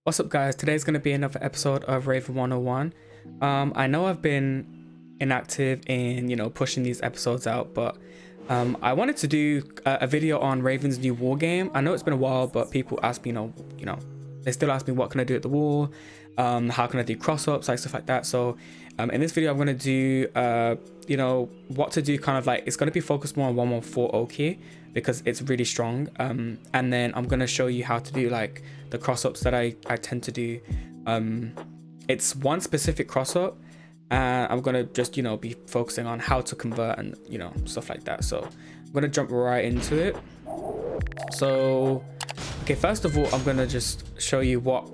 What's up, guys? Today's going to be another episode of Raven 101. I know I've been inactive in, pushing these episodes out, but I wanted to do a video on Raven's new war game. I know it's been a while, but people ask me, they still ask me what can I do at the war, how can I do cross ups, like stuff like that. So in this video, I'm going to do, what to do, kind of like, it's going to be focused more on 114 Oki because it's really strong. And then I'm going to show you how to do like the cross ups that I tend to do. It's one specific cross up, and I'm going to just, be focusing on how to convert and, stuff like that. So I'm going to jump right into it. So, okay, first of all, I'm going to just show you what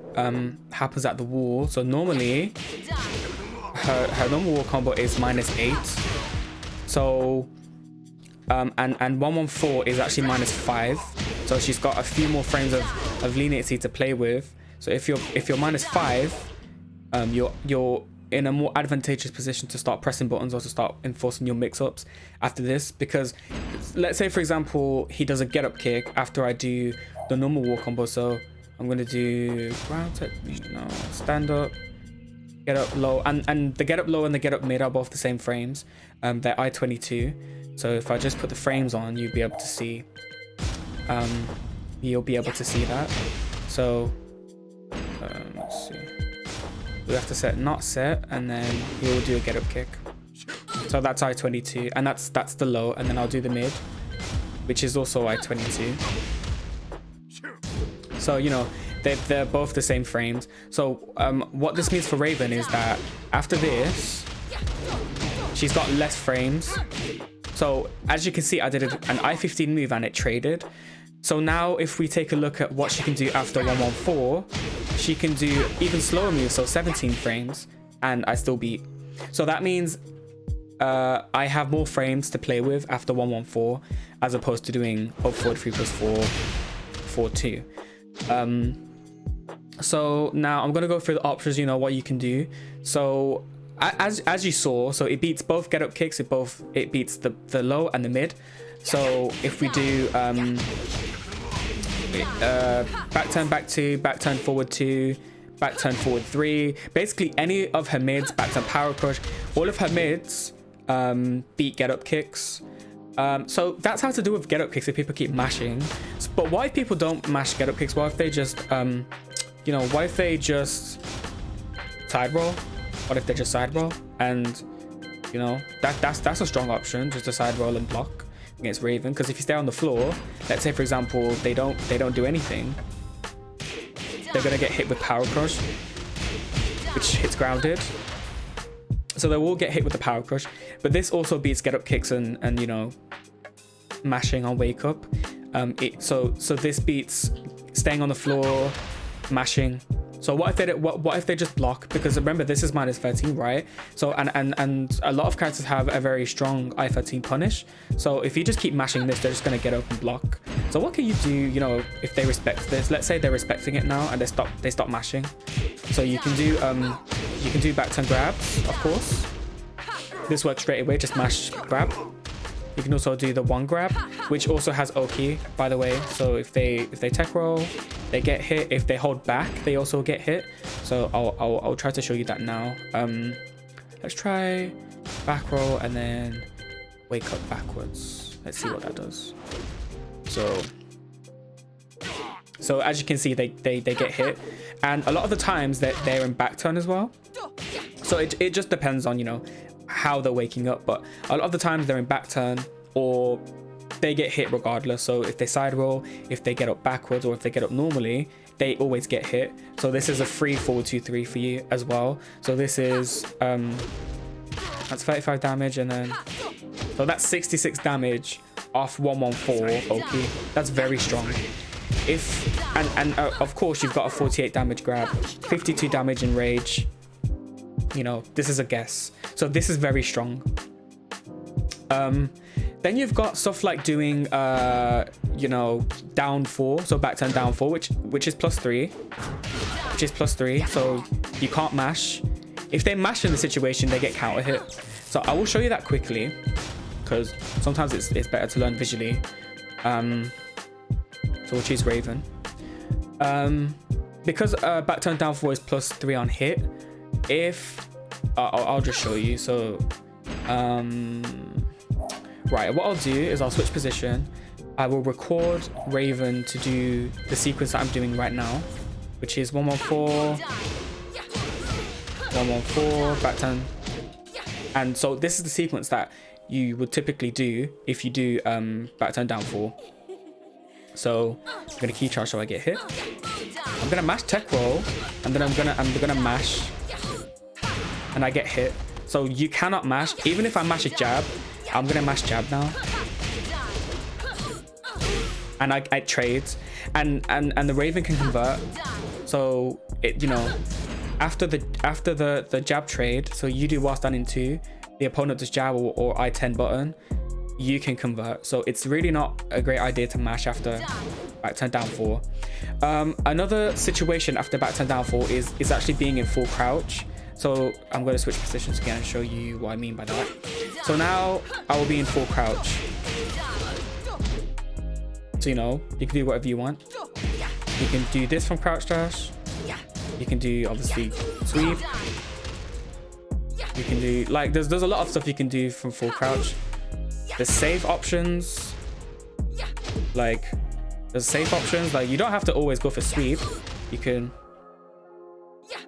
happens at the wall. So normally, her normal wall combo is -8. So, and 114 is actually -5. So she's got a few more frames of leniency to play with. So if you're -5, you're in a more advantageous position to start pressing buttons or to start enforcing your mix-ups after this. Because let's say, for example, he does a get-up kick after I do the normal wall combo. So I'm going to do ground technique, no, stand up, get up low, and the get up low and the get up mid are both the same frames. They're I22. So if I just put the frames on, you'll be able to see that. So let's see, we have to set not set, and then he'll do a get up kick. So that's I22, and that's the low, and then I'll do the mid, which is also I22. So they're both the same frames. So what this means for Raven is that after this, she's got less frames. So as you can see, I did an I15 move and it traded. So now if we take a look at what she can do after 114, she can do even slower moves, so 17 frames, and I still beat. So that means I have more frames to play with after 114 as opposed to doing 043 plus 4, 4-2. So now I'm going to go through the options, what you can do. So as you saw, so it beats both get up kicks, it beats the low and the mid. So if we do back turn back 2, back turn forward 2, back turn forward 3, basically any of her mids, back turn power crush, all of her mids beat get up kicks. So that's how to do with get up kicks if people keep mashing. But what if people don't mash get up kicks? What if they just what if they just side roll? What if they just side roll? And that's a strong option, just to side roll and block against Raven. Because if you stay on the floor, let's say for example they don't do anything, they're gonna get hit with power crush, which hits grounded. So they will get hit with the power crush. But this also beats get up kicks and mashing on wake up. So this beats staying on the floor, mashing. So what if they just block? Because remember, this is -13, right? So and a lot of characters have a very strong I13 punish. So if you just keep mashing this, they're just gonna get up and block. So what can you do, if they respect this? Let's say they're respecting it now and they stop mashing. So you can do back turn grabs, of course. This works straight away, just mash grab. You can also do the one grab, which also has Oki, by the way. So if they tech roll, they get hit. If they hold back, they also get hit. So I'll try to show you that now. Let's try back roll and then wake up backwards. Let's see what that does. So as you can see, they get hit, and a lot of the times they're in back turn as well. So it just depends on how they're waking up, but a lot of the times they're in back turn or they get hit regardless. So if they side roll, if they get up backwards, or if they get up normally, they always get hit. So this is a free forward 2-3 for you as well. So this is that's 35 damage, and then so that's 66 damage off 114 Oki. That's very strong. And of course you've got a 48 damage grab, 52 damage in rage. This is a guess. So this is very strong. Then you've got stuff like doing down 4, so back turn down 4, which is +3, so you can't mash. If they mash in the situation, they get counter hit. So I will show you that quickly, because sometimes it's better to learn visually. So we'll choose Raven. because back turn down 4 is +3 on hit, if I'll just show you. So right, what I'll do is I'll switch position. I will record Raven to do the sequence that I'm doing right now, which is 114, 114, back turn. And so this is the sequence that you would typically do if you do back turn down 4. So I'm gonna key charge so I get hit. I'm gonna mash tech roll, and then I'm gonna mash, and I get hit. So you cannot mash. Even if I mash a jab, I'm gonna mash jab now, and I trades, and the Raven can convert. So it, you know, after the jab trade, so you do while standing 2, the opponent does jab or I10 button, you can convert. So it's really not a great idea to mash after back turn down 4. Another situation after back turn down 4 is actually being in full crouch. So I'm going to switch positions again and show you what I mean by that. So now I will be in full crouch. So, you know, you can do whatever you want. You can do this from crouch dash. You can do obviously sweep. You can do like there's a lot of stuff you can do from full crouch. There's save options. Like there's safe options. Like you don't have to always go for sweep. You can,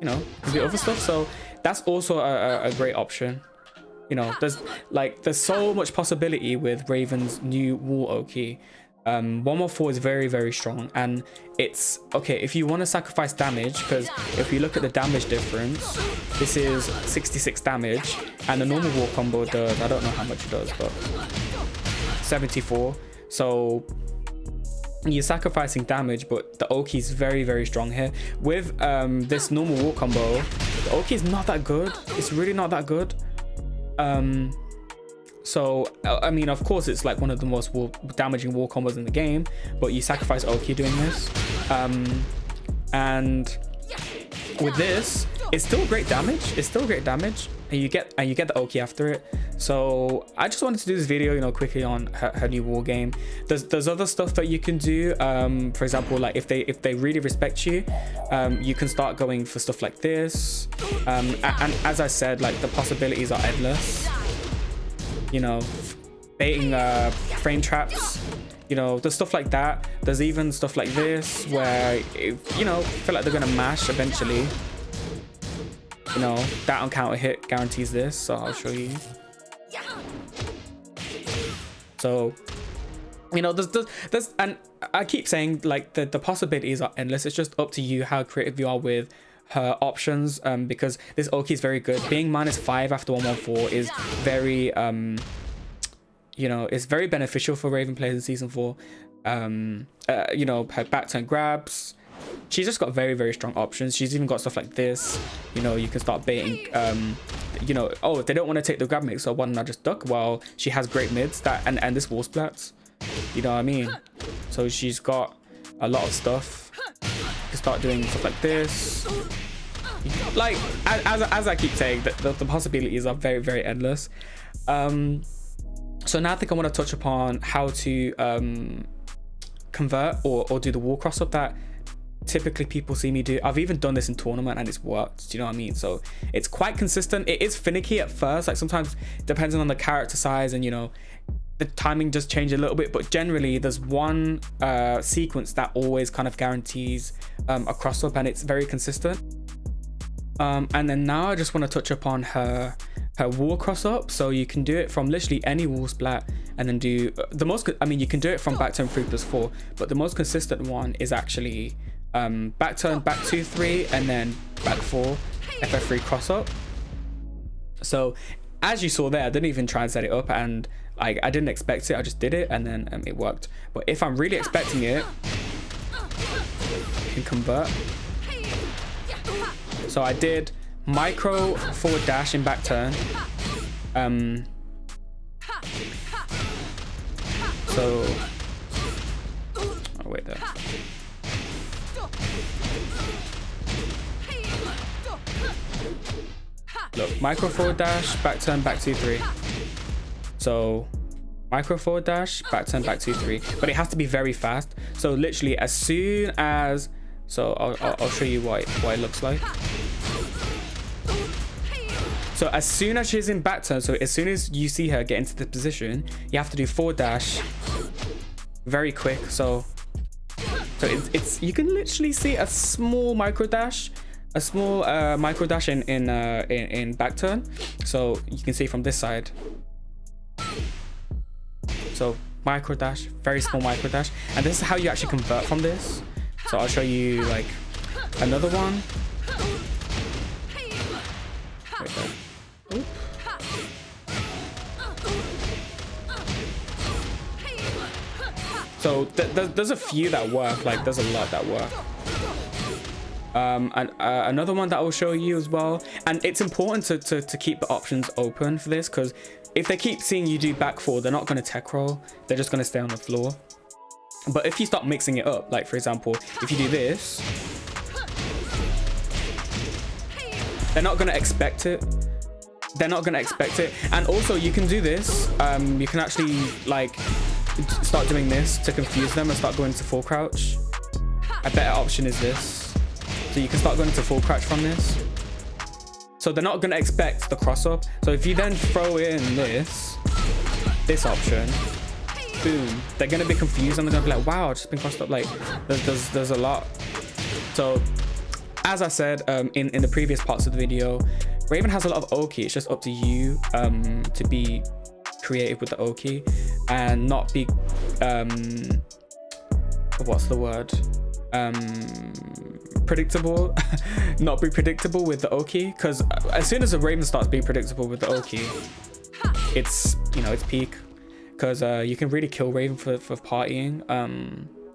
you know, do other stuff. So that's also a great option. You know, there's so much possibility with Raven's new wall Oki. 114 is very, very strong, and it's okay if you want to sacrifice damage, because if you look at the damage difference, this is 66 damage and the normal wall combo does, I don't know how much it does, but 74. So you're sacrificing damage, but the Oki is very, very strong here. With this normal wall combo, the Oki is not that good. It's really not that good. So I mean, of course it's like one of the most damaging wall combos in the game, but you sacrifice Oki doing this, and with this it's still great damage. It's still great damage, and you get the Oki after it. So I just wanted to do this video, you know, quickly on her new war game. There's other stuff that you can do. For example, like if they really respect you, you can start going for stuff like this, and as I said, like the possibilities are endless. You know, baiting frame traps, you know, there's stuff like that. There's even stuff like this where, you know, feel like they're gonna mash eventually. You know, that on counter hit guarantees this, so I'll show you. So, you know, there's and I keep saying like the possibilities are endless. It's just up to you how creative you are with her options, because this Oki is very good. Being -5 after 114 is very you know, it's very beneficial for Raven players in season 4. You know, her back turn grabs, she's just got very, very strong options. She's even got stuff like this. You know, you can start baiting, you know, oh, if they don't want to take the grab mix, so why don't I just duck? Well, she has great mids that and this wall splats, you know what I mean? So she's got a lot of stuff. You can start doing stuff like this. Like as I keep saying, the possibilities are very, very endless. So now I think I want to touch upon how to convert or do the wall cross up that typically people see me do. I've even done this in tournament and it's worked. Do you know what I mean? So it's quite consistent. It is finicky at first, like sometimes depending on the character size, and you know, the timing does change a little bit, but generally there's one sequence that always kind of guarantees a cross up, and it's very consistent. And then now I just want to touch upon her wall cross up. So you can do it from literally any wall splat, and then do the most, I mean, you can do it from back turn 3+4, but the most consistent one is actually back turn back 2-3 and then back 4 FF+3 cross up. So as you saw there, I didn't even try and set it up, and I didn't expect it. I just did it, and then it worked. But if I'm really expecting it, you can convert. So I did micro forward dash in back turn. So oh wait there. Look, micro forward dash, back turn, back 2-3. So micro forward dash, back turn, back 2-3. But it has to be very fast. So literally as soon as So I'll show you what it looks like. So as soon as she's in back turn, so as soon as you see her get into the position, you have to do forward dash very quick. So it's you can literally see a small micro dash, in back turn. So you can see from this side. So micro dash, very small micro dash, and this is how you actually convert from this. So I'll show you like another one. Right there. Oop. So there's a few that work, like there's a lot that work. And another one that I'll show you as well, and it's important to keep the options open for this, because if they keep seeing you do back four, they're not going to tech roll, they're just going to stay on the floor. But if you start mixing it up, like for example, if you do this, they're not going to expect it. They're not going to expect it. And also you can do this, you can actually like start doing this to confuse them and start going to full crouch. A better option is this. So you can start going to full crouch from this. So they're not going to expect the cross up. So if you then throw in this option, boom, they're going to be confused and they're going to be like, wow, I've just been crossed up. Like there's a lot. So as I said in the previous parts of the video, Raven has a lot of Oki. It's just up to you to be creative with the Oki and not be what's the word, predictable. Not be predictable with the Oki, because as soon as a Raven starts being predictable with the Oki, it's, you know, it's peak, because you can really kill Raven for partying.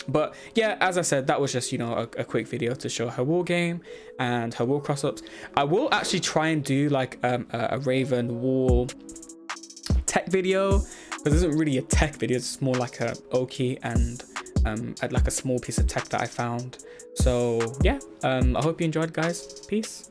But yeah, as I said, that was just, you know, a quick video to show her wall game and her wall cross ups. I will actually try and do like a Raven wall tech video, because this isn't really a tech video, it's more like a Oki and like a small piece of tech that I found. So yeah, I hope you enjoyed, guys. Peace.